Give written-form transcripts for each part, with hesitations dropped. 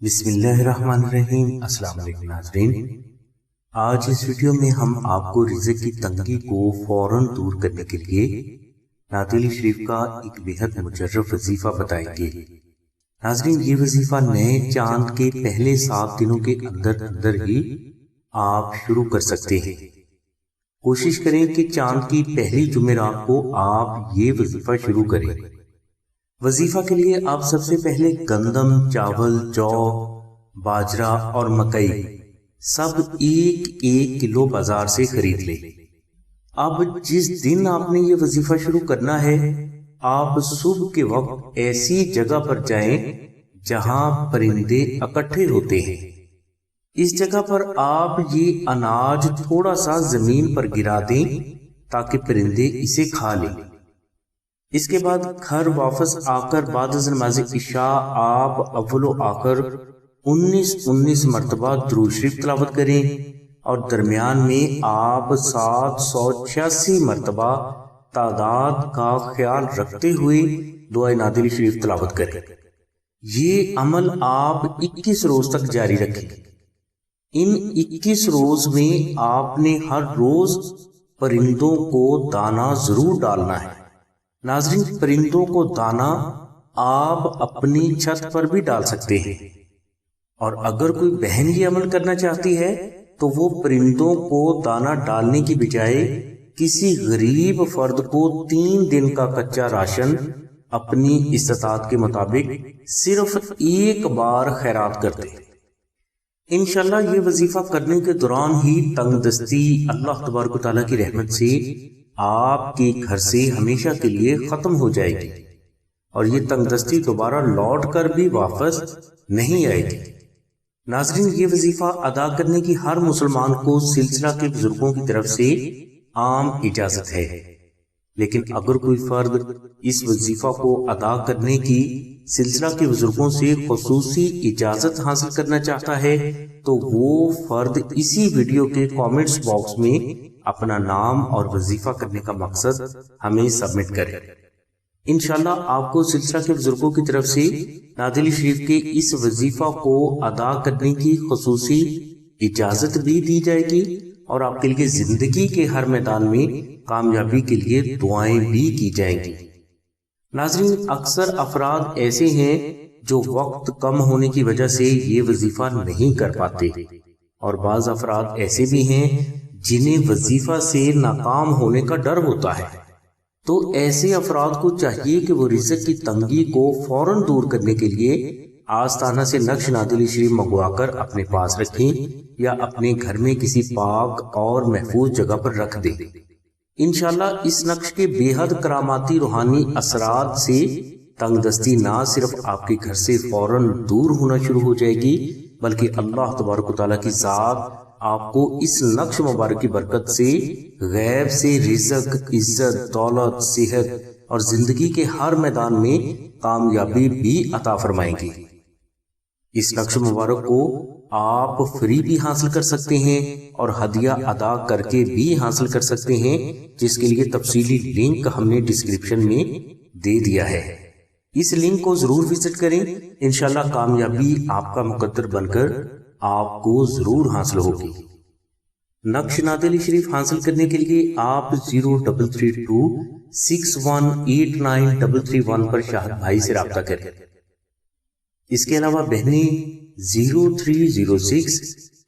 बिस्मिल्लाहिर्रहमानिर्रहीम। अस्सलाम वालेकुम नाज़रीन, आज इस वीडियो में हम आपको रिज़्क़ की तंगी को फौरन दूर करने के लिए नादिल शरीफ का एक बेहद मुजर्रब वजीफा बताएंगे। नाज़रीन, ये वजीफा नए चांद के पहले 7 दिनों के अंदर अंदर ही आप शुरू कर सकते हैं। कोशिश करें कि चांद की पहली जुमेरात को आप ये वजीफा शुरू करें। वजीफा के लिए आप सबसे पहले गंदम, चावल, जौ, बाजरा और मकई सब 1-1 किलो बाजार से खरीद ले। अब जिस दिन आपने ये वजीफा शुरू करना है, आप सुबह के वक्त ऐसी जगह पर जाएं जहां परिंदे इकट्ठे होते हैं। इस जगह पर आप ये अनाज थोड़ा सा जमीन पर गिरा दें ताकि परिंदे इसे खा लें। इसके बाद घर वापस आकर बाद नमाज़ इशा आप अव्वलो आकर 19 मरतबा दुरूद शरीफ तिलावत करें और दरमियान में आप 786 मरतबा तादाद का ख्याल रखते हुए दुआ नादिल शरीफ तिलावत करें। ये अमल आप 21 रोज तक जारी रखें। इन 21 रोज में आपने हर रोज परिंदों को दाना जरूर डालना है। नाज़रीन, परिंदों को दाना आप अपनी छत पर भी डाल सकते हैं, और अगर कोई बहन ये अमल करना चाहती है तो वो परिंदों को दाना डालने की बजाय किसी गरीब फर्द को 3 दिन का कच्चा राशन अपनी इस्तात के मुताबिक सिर्फ एक बार खैरात कर दे। इंशाल्लाह ये वजीफा करने के दौरान ही तंगदस्ती अल्लाह तबारक तआला की रहमत से आपके घर से हमेशा के लिए खत्म हो जाएगी और ये तंगदस्ती दोबारा लौट कर भी वापस नहीं आएगी। नाज़रीन, ये वजीफा अदा करने की हर मुसलमान को सिलसिला के बुजुर्गों की तरफ से आम इजाजत है, लेकिन अगर कोई फर्द इस वजीफा को अदा करने की सिलसिला के बुजुर्गों से खुसूसी इजाजत हासिल करना चाहता है तो वो फर्द इसी वीडियो के कमेंट्स बॉक्स में अपना नाम और वजीफा करने का मकसद हमें सबमिट करे। इंशाल्लाह आपको सिलसिला के बुजुर्गों की तरफ से नादिल शरीफ के इस वजीफा को अदा करने की खुसूसी इजाजत भी दी जाएगी और आपके लिए जिंदगी के हर मैदान में कामयाबी के लिए दुआएं भी की जाएंगी। नाज़रीन, अक्सर अफराद ऐसे हैं जो वक्त कम होने की वजह से ये वजीफा नहीं कर पाते, और बाज अफराद ऐसे भी हैं जिन्हें वजीफा से नाकाम होने का डर होता है। तो ऐसे अफराद को चाहिए कि वो रिज़्क़ की तंगी को फौरन दूर करने के लिए आस्ताना से नक्श नादिल शरीफ मंगवा कर अपने पास रखें या अपने घर में किसी पाक और महफूज जगह पर रख दें। इंशाल्लाह इस नक्श के बेहद करामाती रूहानी असरात से तंगदस्ती ना सिर्फ आपके घर से फौरन दूर होना शुरू हो जाएगी, बल्कि अल्लाह तबारक तआला की ज़ात आपको इस नक्श मुबारक की बरकत से गैब से रिज़्क़, इज्जत, दौलत, सेहत और जिंदगी के हर मैदान में कामयाबी भी अता फरमाएंगी। इस नक्श मुबारक को आप फ्री भी हासिल कर सकते हैं और हदिया अदा करके भी हासिल कर सकते हैं, जिसके लिए तफसीली लिंक हमने डिस्क्रिप्शन में दे दिया है। इस लिंक को जरूर विजिट करें। इंशाल्लाह कामयाबी आपका मुकद्दर बनकर आपको जरूर हासिल होगी। नक्श नादिल शरीफ हासिल करने के लिए आप 0332 6189 पर शाहद भाई से राब्ता करें। इसके अलावा बहनें 0306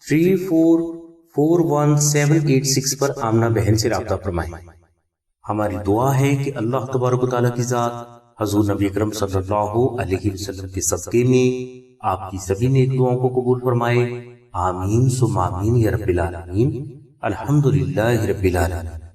3441 पर आमना बहन से राब्ता फरमाएं। हमारी दुआ है कि अल्लाह तबारक तआला की ज़ात हजूर नबी अकरम सल्लल्लाहु अलैहि वसल्लम के सदक़े में आपकी सभी नेक दुआओं को कबूल फरमाए। आमीन सुम्मा आमीन या रब्बिल आलमीन। अल्हम्दुलिल्लाहि रब्बिल आलमीन।